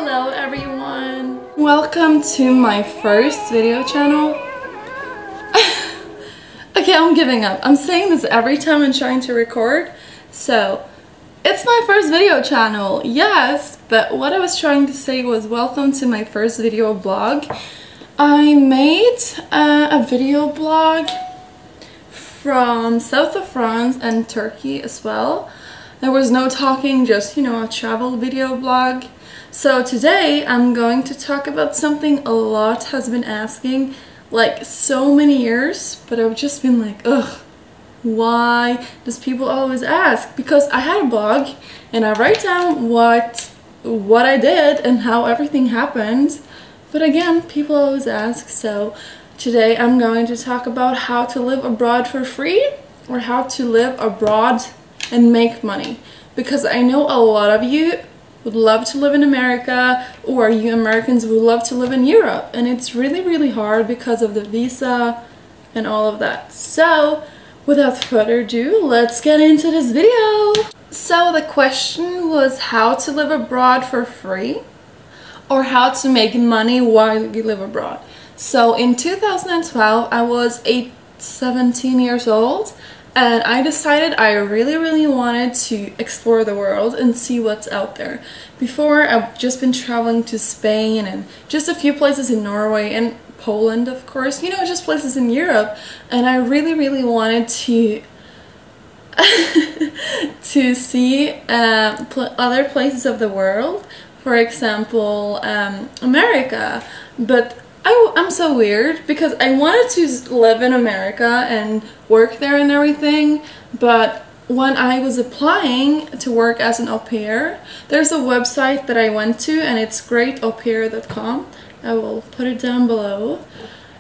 Hello everyone! Welcome to my first video channel. Okay, I'm giving up. I'm saying this every time I'm trying to record. So, it's my first video channel, yes, but what I was trying to say was welcome to my first video blog. I made a video blog from south of France and Turkey as well. There was no talking, just, you know, a travel video blog. So today I'm going to talk about something a lot has been asking, like so many years, but I've just been like, ugh, why does people always ask? Because I had a blog and I write down what I did and how everything happened, but again, people always ask. So today I'm going to talk about how to live abroad for free, or how to live abroad and make money, because I know a lot of you would love to live in America, or you Americans would love to live in Europe, and it's really hard because of the visa and all of that. So without further ado, let's get into this video. So the question was how to live abroad for free, or how to make money while you live abroad. So in 2012 I was 17 years old, and I decided I really wanted to explore the world and see what's out there. Before, I've just been traveling to Spain and just a few places in Norway and Poland, of course, you know, just places in Europe, and I really wanted to to see other places of the world, for example America. But I'm so weird because I wanted to live in America and work there and everything, but when I was applying to work as an au pair, there's a website that I went to, and it's greataupair.com. I will put it down below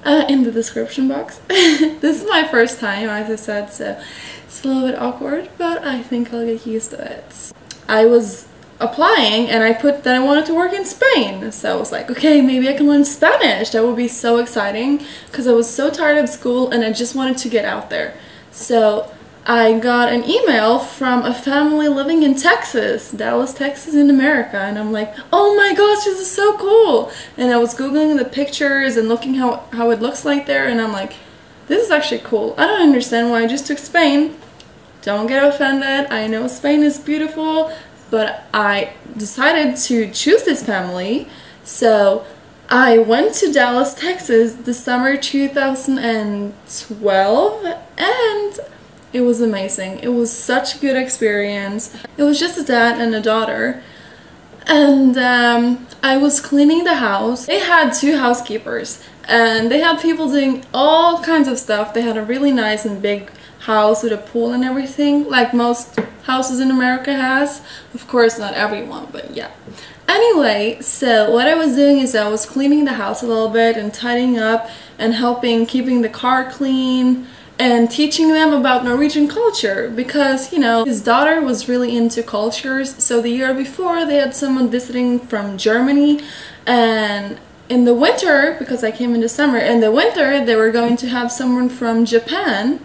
in the description box. This is my first time, as I said, so it's a little bit awkward, but I think I'll get used to it. I was applying and I put that I wanted to work in Spain, so I was like, okay, maybe I can learn Spanish. That would be so exciting, because I was so tired of school and I just wanted to get out there. So I got an email from a family living in Texas, Dallas, Texas in America, and I'm like, oh my gosh, this is so cool. And I was googling the pictures and looking how it looks like there, and I'm like, this is actually cool. I don't understand why I just took Spain. Don't get offended, I know Spain is beautiful, but I decided to choose this family. So I went to Dallas, Texas this summer 2012, and it was amazing. It was such a good experience. It was just a dad and a daughter, and I was cleaning the house. They had 2 housekeepers, and they had people doing all kinds of stuff. They had a really nice and big house with a pool and everything, like most houses in America has. Of course, not everyone, but yeah. Anyway, so what I was doing is I was cleaning the house a little bit and tidying up and helping keeping the car clean and teaching them about Norwegian culture, because, you know, his daughter was really into cultures. So the year before they had someone visiting from Germany, and in the winter, because I came in the summer, in the winter they were going to have someone from Japan.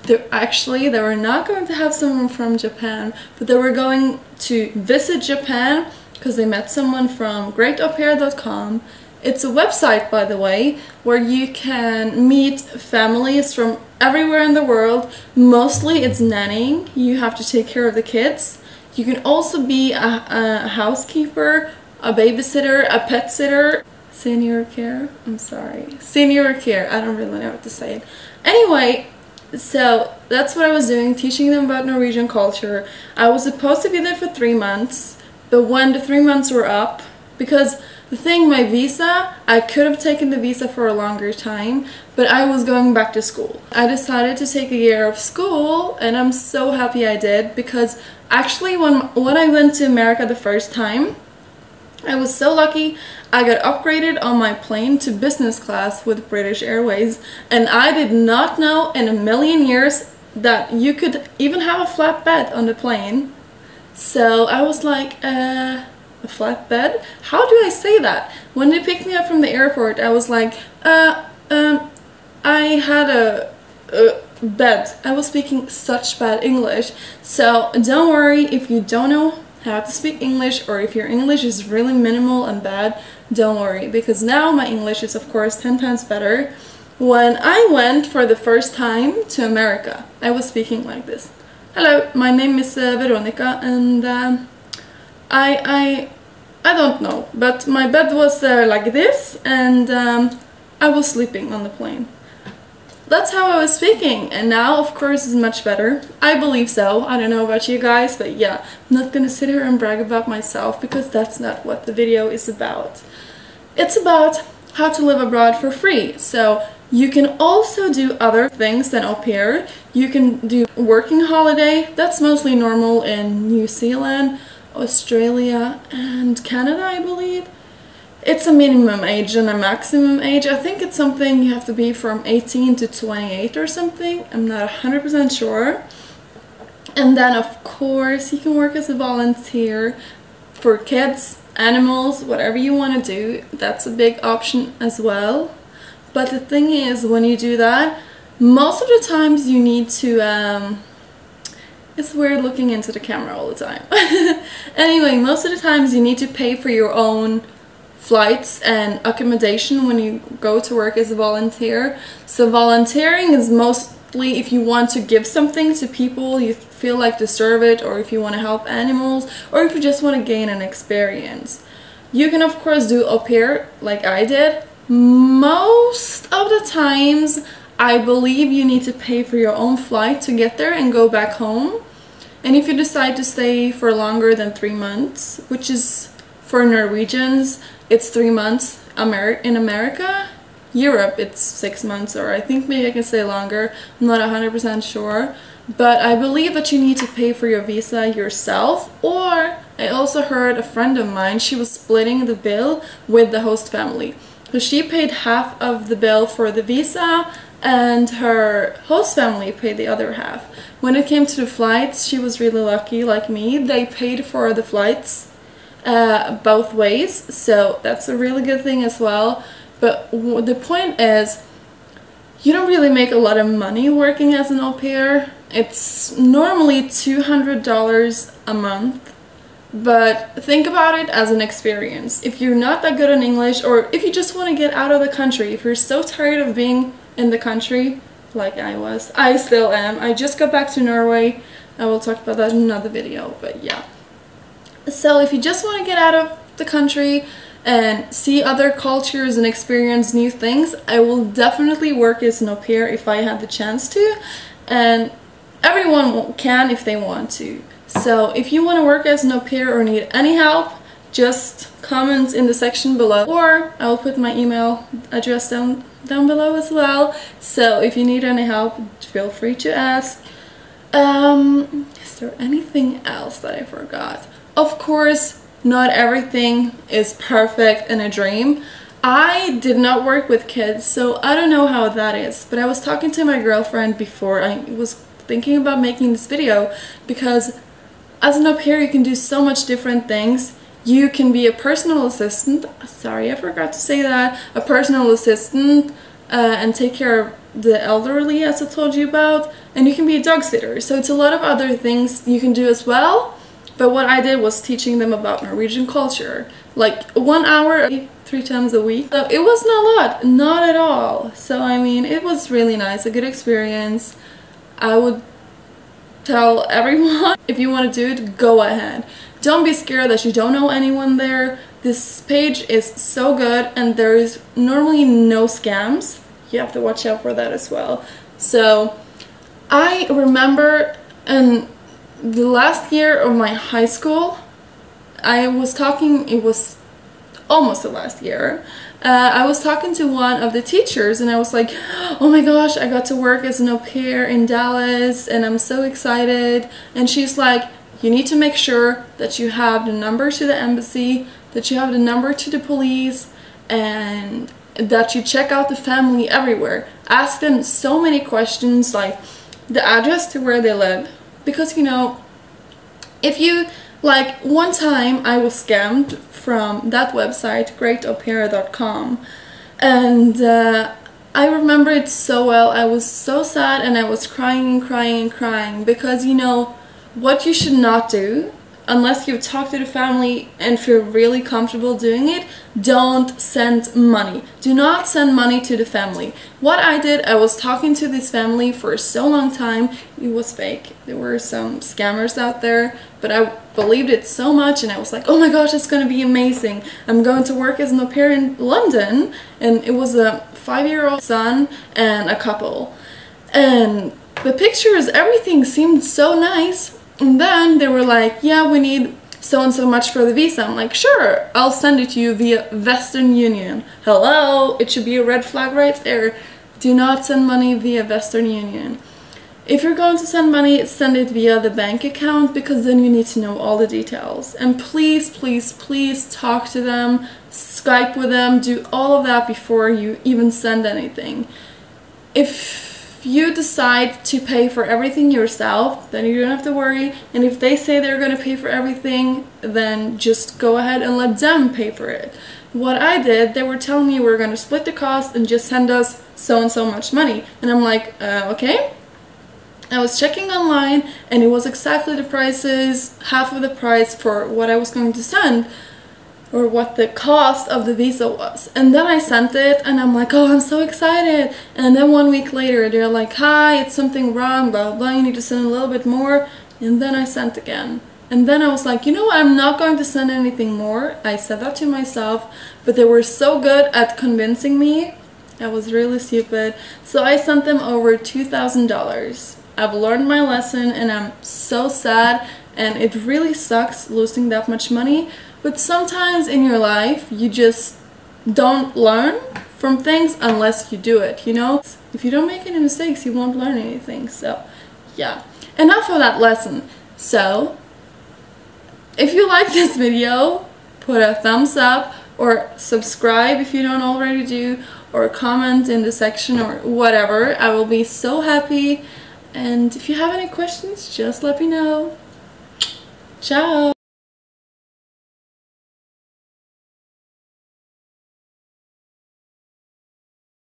They were not going to have someone from Japan, but they were going to visit Japan because they met someone from greataupair.com. It's a website, by the way, where you can meet families from everywhere in the world. Mostly it's nannying. You have to take care of the kids. You can also be a housekeeper, a babysitter, a pet sitter. Senior care? I'm sorry. Senior care. I don't really know what to say. Anyway, so that's what I was doing, teaching them about Norwegian culture. I was supposed to be there for 3 months, but when the 3 months were up, because the thing, my visa, I could have taken the visa for a longer time, but I was going back to school. I decided to take a year of school, and I'm so happy I did, because actually when I went to America the first time, I was so lucky. I got upgraded on my plane to business class with British Airways, and I did not know in a million years that you could even have a flat bed on the plane. So I was like, a flat bed? How do I say that? When they picked me up from the airport, I was like, I had a bed. I was speaking such bad English. So don't worry if you don't know how to speak English, or if your English is really minimal and bad, don't worry, because now my English is of course 10 times better. When I went for the first time to America, I was speaking like this. Hello, my name is Veronica, and I don't know, but my bed was like this, and I was sleeping on the plane. That's how I was speaking, and now of course it's much better. I believe so. I don't know about you guys, but yeah, I'm not gonna sit here and brag about myself, because that's not what the video is about. It's about how to live abroad for free. So you can also do other things than au pair. You can do working holiday. That's mostly normal in New Zealand, Australia, and Canada, I believe. It's a minimum age and a maximum age. I think it's something you have to be from 18 to 28 or something. I'm not 100% sure. And then of course you can work as a volunteer for kids, animals, whatever you want to do. That's a big option as well. But the thing is, when you do that, most of the times you need to it's weird looking into the camera all the time. Anyway, most of the times you need to pay for your own flights and accommodation when you go to work as a volunteer. So volunteering is mostly if you want to give something to people you feel like deserve it, or if you want to help animals, or if you just want to gain an experience. You can of course do au pair like I did. Most of the times I believe you need to pay for your own flight to get there and go back home. And if you decide to stay for longer than 3 months, which is for Norwegians, it's 3 months. In America, Europe, it's 6 months, or I think maybe I can stay longer. I'm not 100% sure. But I believe that you need to pay for your visa yourself, or I also heard a friend of mine, she was splitting the bill with the host family. So she paid half of the bill for the visa, and her host family paid the other half. When it came to the flights, she was really lucky, like me. They paid for the flights both ways, so that's a really good thing as well. But the point is, you don't really make a lot of money working as an au pair. It's normally $200 a month. But think about it as an experience. If you're not that good in English, or if you just want to get out of the country, if you're so tired of being in the country, like I was, I still am. I just got back to Norway. I will talk about that in another video, but yeah. So if you just want to get out of the country and see other cultures and experience new things, I will definitely work as an au pair if I had the chance to. And everyone can if they want to. So if you want to work as an au pair or need any help, just comment in the section below, or I will put my email address down below as well. So if you need any help, feel free to ask. Is there anything else that I forgot? Of course, not everything is perfect and a dream. I did not work with kids, so I don't know how that is, but I was talking to my girlfriend before I was thinking about making this video, because as an au pair you can do so much different things. You can be a personal assistant, sorry I forgot to say that, a personal assistant and take care of the elderly, as I told you about, and you can be a dog sitter. So it's a lot of other things you can do as well, but what I did was teaching them about Norwegian culture, like 1 hour 3 times a week. So it wasn't a lot, not at all. So I mean, it was really nice, a good experience. I would tell everyone, if you want to do it, go ahead. Don't be scared that you don't know anyone there. This page is so good, and there is normally no scams. You have to watch out for that as well. So I remember in the last year of my high school, I was talking, it was almost the last year, I was talking to one of the teachers, and I was like, oh my gosh, I got to work as an au pair in Dallas and I'm so excited. And she's like, you need to make sure that you have the number to the embassy, that you have the number to the police, and that you check out the family everywhere. Ask them so many questions, like the address to where they live, because you know, if you, like one time I was scammed from that website, greataupair.com, and I remember it so well. I was so sad, and I was crying and crying and crying, because you know what you should not do unless you talk to the family and feel really comfortable doing it, don't send money. Do not send money to the family. What I did, I was talking to this family for so long time. It was fake. There were some scammers out there, but I believed it so much, and I was like, oh my gosh, it's gonna be amazing. I'm going to work as an au pair in London, and it was a 5-year-old son and a couple. And the pictures, everything seemed so nice. And then they were like, yeah, we need so and so much for the visa. I'm like, sure, I'll send it to you via Western Union. Hello, it should be a red flag right there. Do not send money via Western Union. If you're going to send money, send it via the bank account, because then you need to know all the details. And please, please, please talk to them, Skype with them, do all of that before you even send anything. If you decide to pay for everything yourself, then you don't have to worry. And if they say they're going to pay for everything, then just go ahead and let them pay for it. What I did, they were telling me we're going to split the cost and just send us so and so much money. And I'm like, okay. I was checking online, and it was exactly the prices, half of the price for what I was going to send, or what the cost of the visa was. And then I sent it, and I'm like, oh, I'm so excited. And then 1 week later, they're like, hi, it's something wrong, blah, blah, blah, you need to send a little bit more. And then I sent again. And then I was like, you know what, I'm not going to send anything more. I said that to myself, but they were so good at convincing me. I was really stupid. So I sent them over $2,000. I've learned my lesson, and I'm so sad, and it really sucks losing that much money. But sometimes in your life, you just don't learn from things unless you do it, you know? If you don't make any mistakes, you won't learn anything. So, yeah. Enough of that lesson. So, if you like this video, put a thumbs up, or subscribe if you don't already do, or comment in the section or whatever. I will be so happy. And if you have any questions, just let me know. Ciao!